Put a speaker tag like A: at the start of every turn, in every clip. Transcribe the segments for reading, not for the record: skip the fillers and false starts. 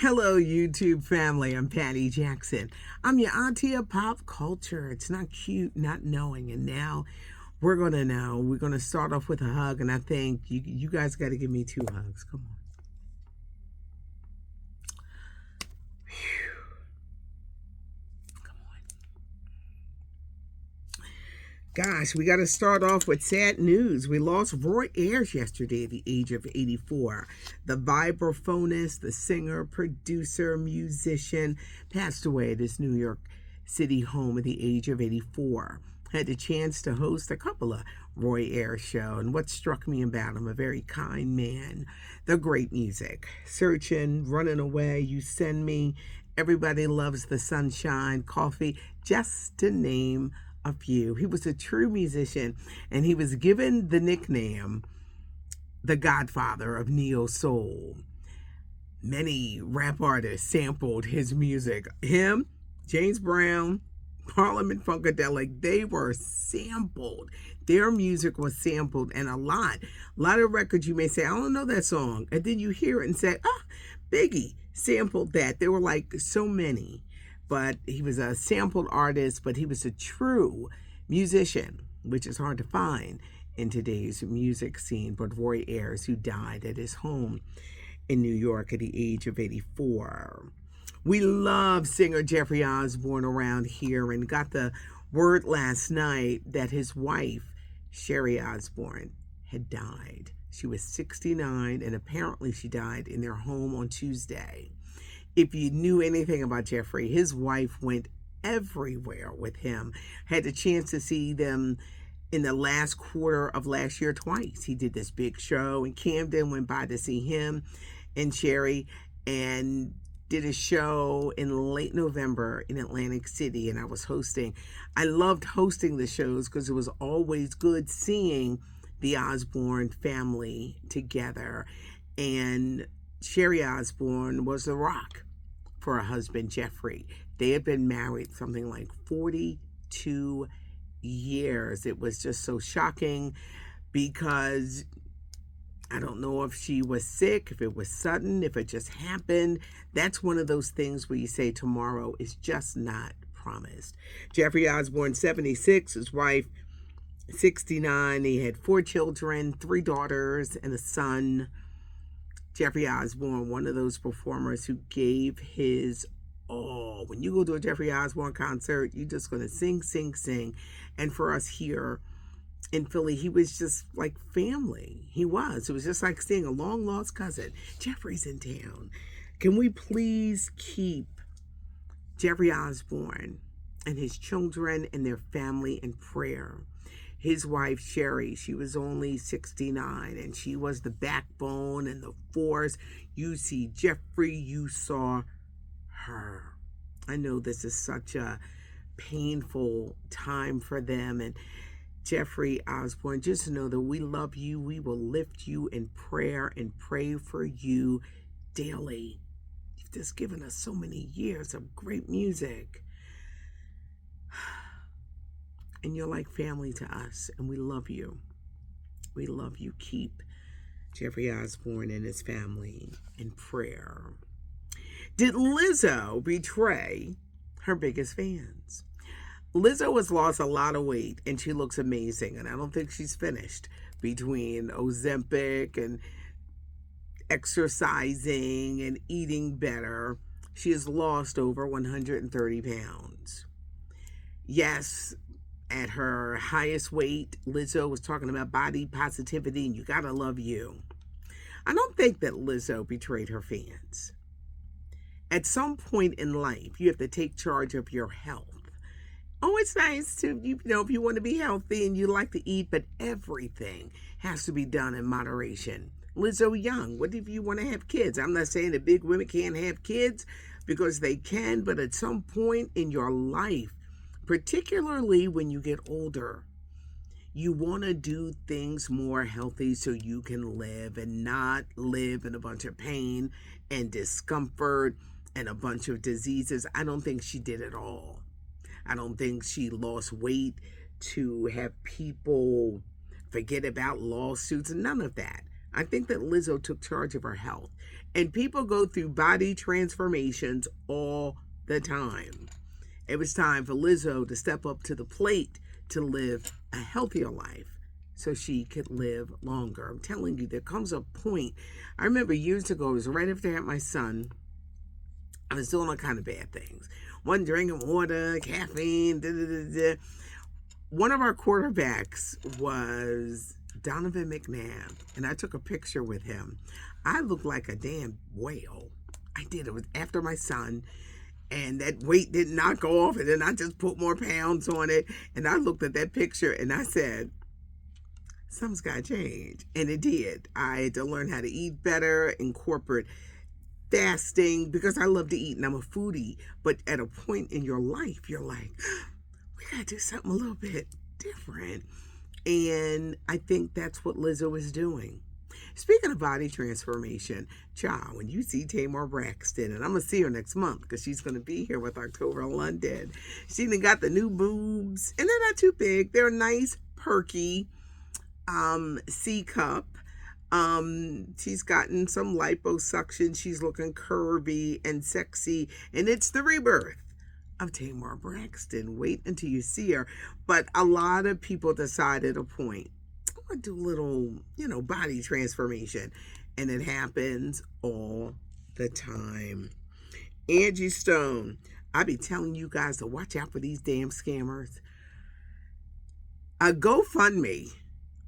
A: Hello, YouTube family. I'm Patty Jackson. I'm your Auntie of Pop Culture. It's not cute not knowing, and now we're gonna know. We're gonna start off with a hug, and I think you guys got to give me two hugs. Come on. Come on. Gosh, we got to start off with sad news. We lost Roy Ayers yesterday at the age of 84. The vibraphonist, the singer, producer, musician, passed away at his New York City home at the age of 84. Had the chance to host a couple of Roy Ayers shows, and what struck me about him, a very kind man, the great music. Searching, Running Away, You Send Me, Everybody Loves the Sunshine, Coffee, just to name a few. He was a true musician, and he was given the nickname the Godfather of Neo Soul. Many rap artists sampled his music. Him, James Brown, Parliament Funkadelic, they were sampled. Their music was sampled, and a lot of records you may say, I don't know that song, and then you hear it and say, Biggie sampled that. There were like so many. But he was a sampled artist, but he was a true musician, which is hard to find in today's music scene. But Roy Ayers, who died at his home in New York at the age of 84. We love singer Jeffrey Osborne around here, and got the word last night that his wife, Sherry Osborne, had died. She was 69, and apparently she died in their home on Tuesday. If you knew anything about Jeffrey, his wife went everywhere with him. Had the chance to see them in the last quarter of last year twice. He did this big show in Camden, went by to see him and Sherry, and did a show in late November in Atlantic City, and I was hosting. I loved hosting the shows because it was always good seeing the Osborne family together. And Sherry Osborne was the rock for her husband, Jeffrey. They had been married something like 42 years. It was just so shocking because I don't know if she was sick, if it was sudden, if it just happened. That's one of those things where you say tomorrow is just not promised. Jeffrey Osborne, 76, his wife, 69. He had 4 children, 3 daughters, and a son. Jeffrey Osborne, one of those performers who gave his all. When you go to a Jeffrey Osborne concert, you're just going to sing, sing, sing. And for us here in Philly, he was just like family. He was. It was just like seeing a long lost cousin. Jeffrey's in town. Can we please keep Jeffrey Osborne and his children and their family in prayer? His wife, Sherry, she was only 69, and she was the backbone and the force. You see Jeffrey, you saw her. I know this is such a painful time for them. And Jeffrey Osborne, just know that we love you. We will lift you in prayer and pray for you daily. You've just given us so many years of great music. And you're like family to us, and we love you. We love you. Keep Jeffrey Osborne and his family in prayer. Did Lizzo betray her biggest fans? Lizzo has lost a lot of weight, and she looks amazing, and I don't think she's finished. Between Ozempic and exercising and eating better, she has lost over 130 pounds. Yes, at her highest weight, Lizzo was talking about body positivity, and you gotta love you. I don't think that Lizzo betrayed her fans. At some point in life, you have to take charge of your health. Oh, it's nice to, if you want to be healthy and you like to eat, but everything has to be done in moderation. Lizzo young, what if you want to have kids? I'm not saying that big women can't have kids, because they can, but at some point in your life, particularly when you get older, you want to do things more healthy so you can live and not live in a bunch of pain and discomfort and a bunch of diseases. I don't think she did it all. I don't think she lost weight to have people forget about lawsuits and none of that. I think that Lizzo took charge of her health. And people go through body transformations all the time. It was time for Lizzo to step up to the plate to live a healthier life so she could live longer. I'm telling you, there comes a point. I remember years ago, it was right after I had my son. I was doing all kind of bad things. One drinking water, caffeine, da da da da. One of our quarterbacks was Donovan McNabb, and I took a picture with him. I looked like a damn whale. I did. It was after my son, and that weight did not go off, and then I just put more pounds on it. And I looked at that picture, and I said, something's got to change. And it did. I had to learn how to eat better, incorporate fasting, because I love to eat and I'm a foodie. But at a point in your life, you're like, we got to do something a little bit different. And I think that's what Lizzo is doing. Speaking of body transformation, child, when you see Tamar Braxton, and I'm going to see her next month because she's going to be here with October London. She done got the new boobs, and they're not too big. They're nice, perky, C cup. She's gotten some liposuction. She's looking curvy and sexy, and it's the rebirth of Tamar Braxton. Wait until you see her. But a lot of people decide at a point, I'm going to do a little, body transformation. And it happens all the time. Angie Stone, I be telling you guys to watch out for these damn scammers. A GoFundMe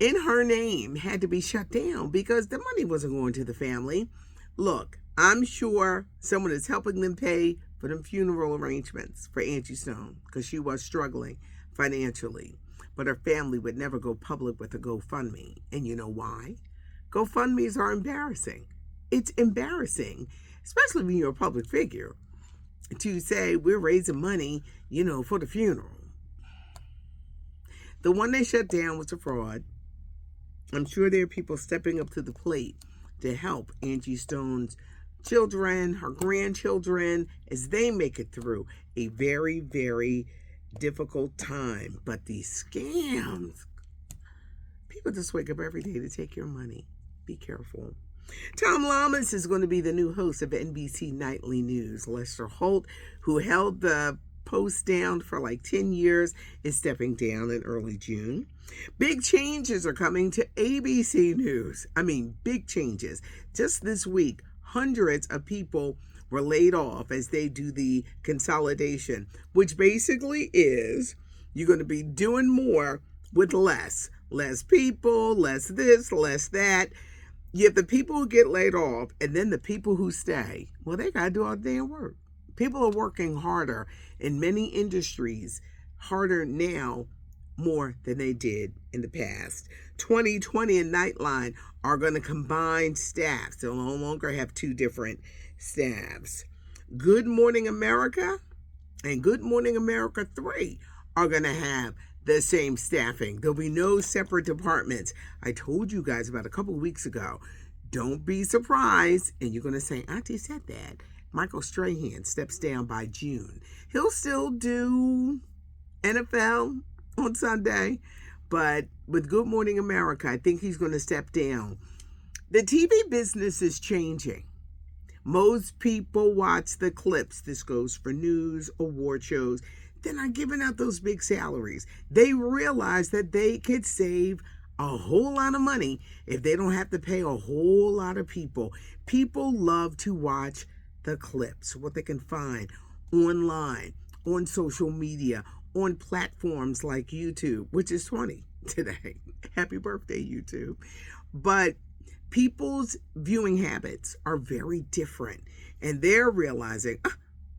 A: in her name had to be shut down because the money wasn't going to the family. Look, I'm sure someone is helping them pay for them funeral arrangements for Angie Stone because she was struggling financially. But her family would never go public with a GoFundMe. And you know why? GoFundMes are embarrassing. It's embarrassing, especially when you're a public figure, to say we're raising money, for the funeral. The one they shut down was a fraud. I'm sure there are people stepping up to the plate to help Angie Stone's children, her grandchildren, as they make it through a very, very difficult time. But these scams, people just wake up every day to take your money. Be careful. Tom Lamas is going to be the new host of NBC Nightly News. Lester Holt, who held the post down for like 10 years, is stepping down in early June. Big changes are coming to ABC News. I mean, big changes. Just this week, hundreds of people were laid off as they do the consolidation, which basically is you're going to be doing more with less. Less people, less this, less that. You have the people who get laid off, and then the people who stay. Well, they got to do all the damn work. People are working harder in many industries, harder now more than they did in the past. 2020 and Nightline are going to combine staffs. They'll no longer have two different staffs. Good Morning America and Good Morning America 3 are going to have the same staffing. There'll be no separate departments. I told you guys about a couple of weeks ago. Don't be surprised, and you're going to say, Auntie said that. Michael Strahan steps down by June. He'll still do NFL on Sunday, but with Good Morning America, I think he's going to step down. The TV business is changing. Most people watch the clips. This goes for news, award shows. They're not giving out those big salaries. They realize that they could save a whole lot of money if they don't have to pay a whole lot of people. People love to watch the clips, what they can find online, on social media, on platforms like YouTube, which is 20 today. Happy birthday, YouTube. But people's viewing habits are very different, and they're realizing,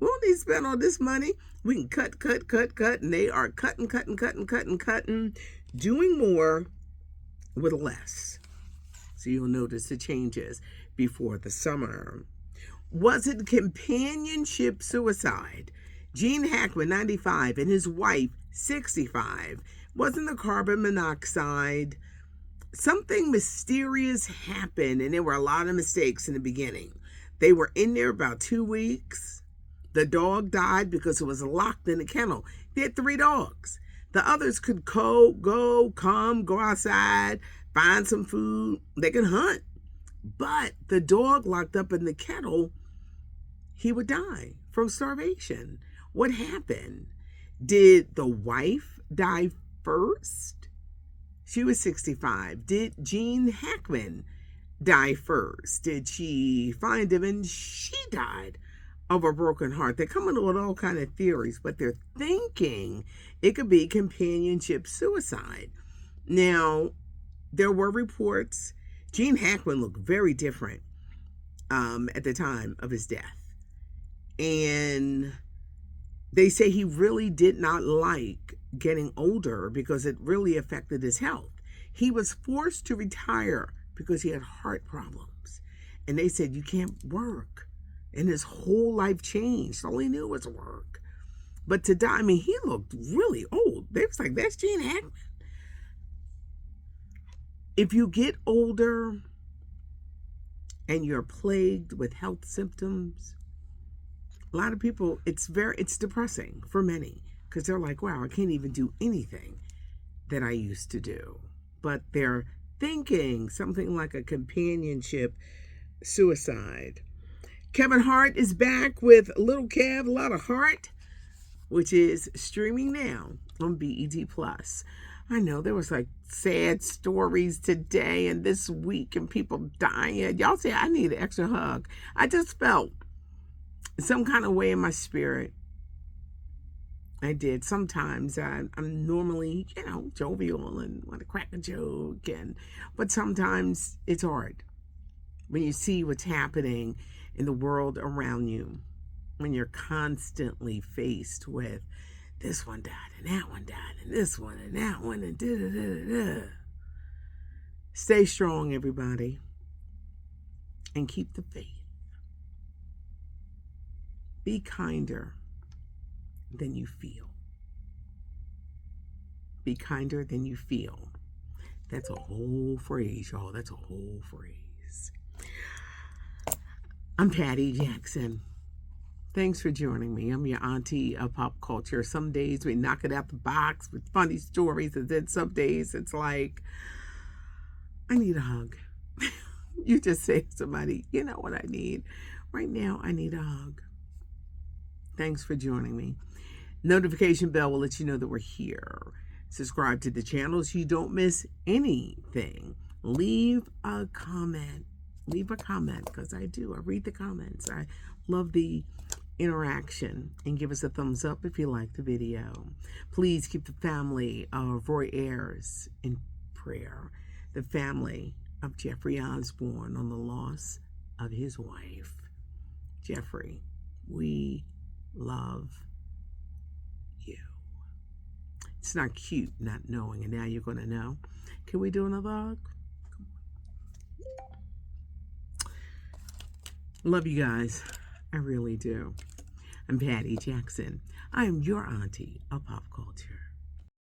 A: we don't need to spend all this money. We can cut, and they are cutting, doing more with less. So you'll notice the changes before the summer. Was it companionship suicide? Gene Hackman, 95, and his wife, 65. Wasn't the carbon monoxide? Something mysterious happened, and there were a lot of mistakes in the beginning. They were in there about 2 weeks. The dog died because it was locked in a kennel. They had 3 dogs. The others could go outside, find some food. They can hunt. But the dog locked up in the kennel, he would die from starvation. What happened? Did the wife die first? She was 65. Did Gene Hackman die first? Did she find him and she died of a broken heart? They're coming up with all kind of theories, but they're thinking it could be companionship suicide. Now, there were reports. Gene Hackman looked very different at the time of his death. And they say he really did not like getting older because it really affected his health. He was forced to retire because he had heart problems. And they said, you can't work. And his whole life changed. All he knew was work. But to die, I mean, he looked really old. They was like, that's Gene Hackman. If you get older and you're plagued with health symptoms, a lot of people, it's depressing for many because they're like, wow, I can't even do anything that I used to do. But they're thinking something like a companionship suicide. Kevin Hart is back with Little Kev, a lot of heart, which is streaming now on BET Plus. I know there was like sad stories today and this week and people dying. Y'all say I need an extra hug. I just felt some kind of way in my spirit. I did. Sometimes I'm normally, jovial and want to crack a joke, but sometimes it's hard when you see what's happening in the world around you, when you're constantly faced with this one died and that one died and this one and that one and da-da-da-da-da. Stay strong, everybody, and keep the faith. Be kinder than you feel. Be kinder than you feel. That's a whole phrase, y'all. That's a whole phrase. I'm Patty Jackson. Thanks for joining me. I'm your auntie of pop culture. Some days we knock it out the box with funny stories, and then some days it's like, I need a hug. You just say to somebody, you know what I need? Right now, I need a hug. Thanks for joining me. Notification bell will let you know that we're here. Subscribe to the channel so you don't miss anything. Leave a comment. Leave a comment because I read the comments. I love the interaction, and give us a thumbs up if you like the video. Please keep the family of Roy Ayers in prayer. The family of Jeffrey Osborne on the loss of his wife. Jeffrey, we love you. It's not cute not knowing, and now you're going to know. Can we do another hug? Love you guys. I really do. I'm Patty Jackson. I am your auntie of pop culture.